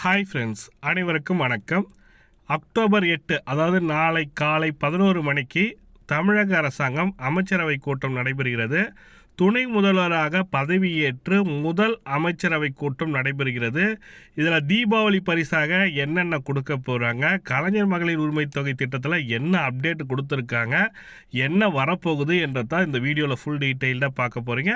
Hi friends, அனைவருக்கும் வணக்கம். October 8 அதாவது நாளை காலை 11 மணிக்கு தமிழக அரசாங்கம் அமைச்சரவை கூட்டம் நடைபெறுகிறது. துணை முதல்வராக பதவியேற்று முதல் அமைச்சரவை கூட்டம் நடைபெறுகிறது. இதில் தீபாவளி பரிசாக என்னென்ன கொடுக்க போகிறாங்க, கலைஞர் மகளிர் உரிமை தொகை திட்டத்தில் என்ன அப்டேட் கொடுத்துருக்காங்க, என்ன வரப்போகுது என்றதான் இந்த வீடியோவில் ஃபுல் டீட்டெயில்டாக பார்க்க போகிறீங்க.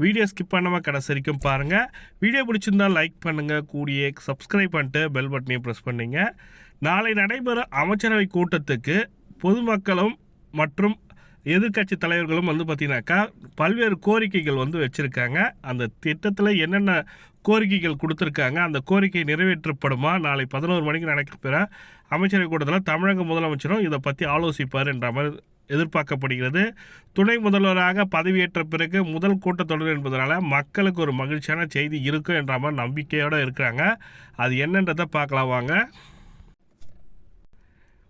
வீடியோ ஸ்கிப் பண்ணாமல் கடைசி வரைக்கும் பாருங்கள். வீடியோ பிடிச்சிருந்தால் லைக் பண்ணுங்கள், கூடிய சப்ஸ்கிரைப் பண்ணிட்டு பெல் பட்டனையும் ப்ரெஸ் பண்ணிங்க. நாளை நடைபெறும் அமைச்சரவை கூட்டத்துக்கு பொதுமக்களும் மற்றும் எதிர்கட்சி தலைவர்களும் பார்த்திங்கனாக்கா பல்வேறு கோரிக்கைகள் வச்சுருக்காங்க. அந்த திட்டத்தில் என்னென்ன கோரிக்கைகள் கொடுத்துருக்காங்க, அந்த கோரிக்கை நிறைவேற்றப்படுமா, நாளை 11 மணிக்கு நடக்கிற அமைச்சரவை கூட்டத்தில் தமிழக முதலமைச்சரும் இதை பற்றி ஆலோசிப்பார் என்ற மாதிரி எதிர்பார்க்கப்படுகிறது. துணை முதல்வராக பதவியேற்ற பிறகு முதல் கூட்டத்தொடர் என்பதனால மக்களுக்கு ஒரு மகிழ்ச்சியான செய்தி இருக்கும் என்ற மாதிரி நம்பிக்கையோடு இருக்கிறாங்க. அது என்னன்றதை பார்க்கலாம் வாங்க.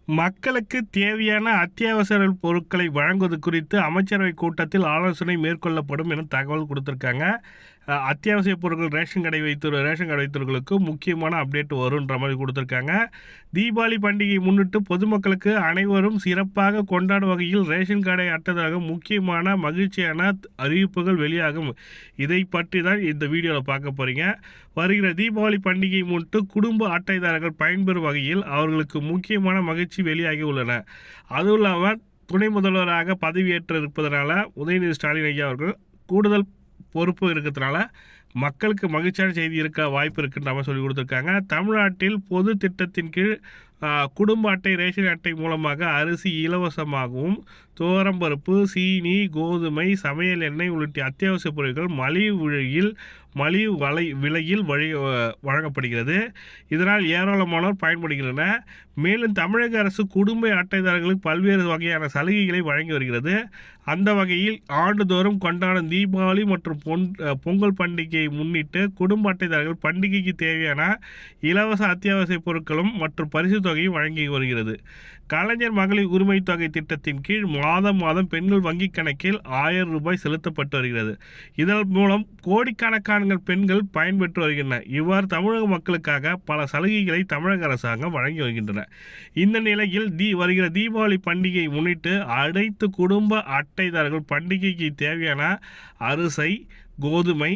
மக்களுக்கு தேவையான அத்தியாவசிய பொருட்களை வழங்குவது குறித்து அமைச்சரவை கூட்டத்தில் ஆலோசனை மேற்கொள்ளப்படும் என தகவல் கொடுத்துருக்காங்க. அத்தியாவசிய பொருட்கள் ரேஷன் கடை வைத்தவர்களுக்கு முக்கியமான அப்டேட் வரும்ன்ற மாதிரி கொடுத்துருக்காங்க. தீபாவளி பண்டிகை முன்னிட்டு பொதுமக்களுக்கு அனைவரும் சிறப்பாக கொண்டாடும் வகையில் ரேஷன் கடை அட்டைதாக முக்கியமான மகிழ்ச்சியான அறிவிப்புகள் வெளியாகும். இதை பற்றி தான் இந்த வீடியோவில் பார்க்க போகிறீங்க. வருகிற தீபாவளி பண்டிகை முன்னிட்டு குடும்ப அட்டைதாரர்கள் பயன்பெறும் வகையில் அவர்களுக்கு முக்கியமான மகிழ்ச்சி வெளியாகி உள்ளன. அதுவும் இல்லாமல் துணை முதல்வராக பதவியேற்று இருப்பதனால உதயநிதி ஸ்டாலின் ஐயா அவர்கள் கூடுதல் பொறுப்பு இருக்கிறதுனால மக்களுக்கு மகிழ்ச்சியான செய்தி இருக்க வாய்ப்பு இருக்குன்ற மாதிரி சொல்லி கொடுத்துருக்காங்க. தமிழ்நாட்டில் பொது திட்டத்தின் கீழ் குடும்ப அட்டை ரேஷன் அட்டை மூலமாக அரிசி இலவசமாகவும் துவரம்பருப்பு, சீனி, கோதுமை, சமையல் எண்ணெய் உள்ளிட்ட அத்தியாவசிய பொருட்கள் மலிவு விலையில் வழங்கப்படுகிறது. இதனால் ஏராளமானோர் பயன்படுகின்றனர். மேலும் தமிழக அரசு குடும்ப அட்டைதாரர்களுக்கு பல்வேறு வகையான சலுகைகளை வழங்கி வருகிறது. அந்த வகையில் ஆண்டுதோறும் கொண்டாடும் தீபாவளி மற்றும் பொங்கல் பண்டிகையை முன்னிட்டு குடும்ப அட்டைதாரர்கள் பண்டிகைக்கு தேவையான இலவச அத்தியாவசிய பொருட்களும் மற்றும் பரிசு தொகையும் வழங்கி வருகிறது. கலைஞர் மகளிர் உரிமை தொகை திட்டத்தின் கீழ் மாதம் பெண்கள் வங்கிக் கணக்கில் 1000 ரூபாய் செலுத்தப்பட்டு வருகிறது. இதன் மூலம் கோடிக்கணக்கான பெண்கள் பயன்பெற்று வருகின்றனர். இவ்வாறு தமிழக மக்களுக்காக பல சலுகைகளை தமிழக அரசாங்கம் வழங்கி வருகின்றன. இந்த நிலையில் வருகிற தீபாவளி பண்டிகையை முன்னிட்டு அனைத்து குடும்ப அட்டைதாரர்கள் பண்டிகைக்கு தேவையான அரிசி, கோதுமை,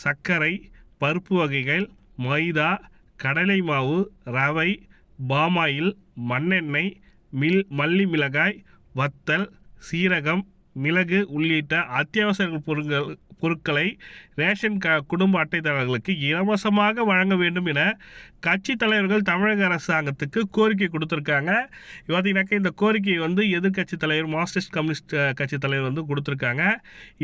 சர்க்கரை, பருப்பு வகைகள், மைதா, கடலை மாவு, ரவை, பாமாயில், மண்ணெண்ணெய், மல்லி மிளகாய், வத்தல், சீரகம், மிளகு உள்ளிட்ட அத்தியாவசிய பொருட்களை ரேஷன் குடும்ப அட்டைதாரர்களுக்கு இலவசமாக வழங்க வேண்டும் என கட்சி தலைவர்கள் தமிழக அரசாங்கத்துக்கு கோரிக்கை கொடுத்துருக்காங்க. பார்த்தீங்கன்னாக்கா இந்த கோரிக்கை எதிர்கட்சி தலைவர் மார்க்சிஸ்ட் கம்யூனிஸ்ட் கட்சி தலைவர் கொடுத்துருக்காங்க.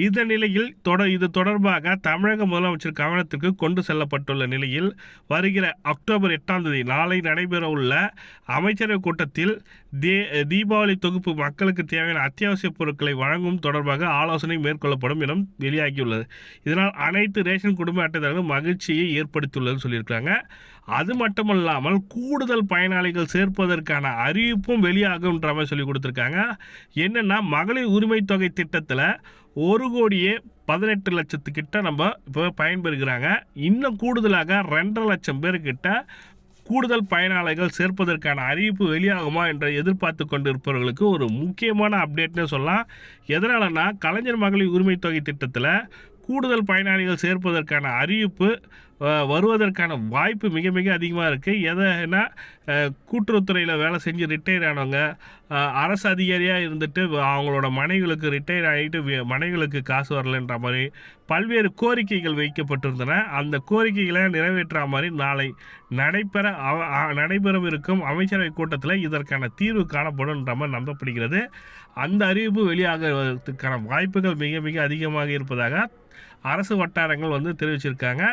இந்த நிலையில் இது தொடர்பாக தமிழக முதலமைச்சர் கவனத்திற்கு கொண்டு செல்லப்பட்டுள்ள நிலையில் வருகிற அக்டோபர் 8 நாளை நடைபெற உள்ள அமைச்சரவை கூட்டத்தில் தீபாவளி தொகுப்பு மக்களுக்கு தேவையான அத்தியாவசிய பொருட்களை வழங்கும் தொடர்பாக ஆலோசனை மேற்கொள்ளப்படும் என வெளியாகியுள்ளது. இதனால் அனைத்து ரேஷன் குடும்ப அட்டைதாரர்களும் மகிழ்ச்சியை ஏற்படுத்தியுள்ளதுன்னு சொல்லியிருக்காங்க. அது மட்டுமல்லாமல் கூடுதல் பயனாளிகள் சேர்ப்பதற்கான அறிவிப்பும் வெளியாகும்ன்ற மாதிரி சொல்லி கொடுத்துருக்காங்க. என்னென்னா மகளிர் உரிமை தொகை திட்டத்தில் 1,18,00,000 நம்ம இப்போ பயன்பெறுகிறாங்க. இன்னும் கூடுதலாக 2.5 லட்சம் பேர்கிட்ட கூடுதல் பயனாளிகள் சேர்ப்பதற்கான அறிவிப்பு வெளியாகுமா என்று எதிர்பார்த்து கொண்டிருப்பவர்களுக்கு ஒரு முக்கியமான அப்டேட்னே சொல்லலாம். எதனாலனா கலைஞர் மகளிர் உரிமை தொகை திட்டத்தில் கூடுதல் பயனாளிகள் சேர்ப்பதற்கான அறிவிப்பு வருவதற்கான வாய்ப்பு மிக மிக அதிகமாக இருக்குது. எதனா கூட்டுறவுத்துறையில் வேலை செஞ்சு ரிட்டையர் ஆனவங்க, அரசு அதிகாரியாக இருந்துட்டு அவங்களோட மனைவிகளுக்கு ரிட்டையர் ஆகிட்டு மனைவிகளுக்கு காசு வரலன்ற மாதிரி பல்வேறு கோரிக்கைகள் வைக்கப்பட்டிருந்தன. அந்த கோரிக்கைகளை நிறைவேற்ற மாதிரி நாளை நடைபெறவிருக்கும் அமைச்சரவை கூட்டத்தில் இதற்கான தீர்வு காணப்படும்ன்ற மாதிரி நம்பப்படுகிறது. அந்த அறிவிப்பு வெளியாகிறதுக்கான வாய்ப்புகள் மிக மிக அதிகமாக இருப்பதாக அரசு வட்டாரங்கள் தெரிவிச்சிருக்காங்க.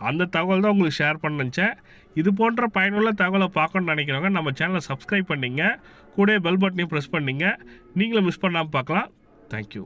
அந்த தகவல் தான் உங்களுக்கு ஷேர் பண்ண நினச்சேன். இது போன்ற பயனுள்ள தகவலை பார்க்கணும்னு நினைக்கிறவங்க நம்ம சேனலை சப்ஸ்கிரைப் பண்ணிங்க, கூட பெல் பட்டனையும் ப்ரெஸ் பண்ணிங்க. நீங்களும் மிஸ் பண்ணாமல் பார்க்கலாம். தேங்க்யூ.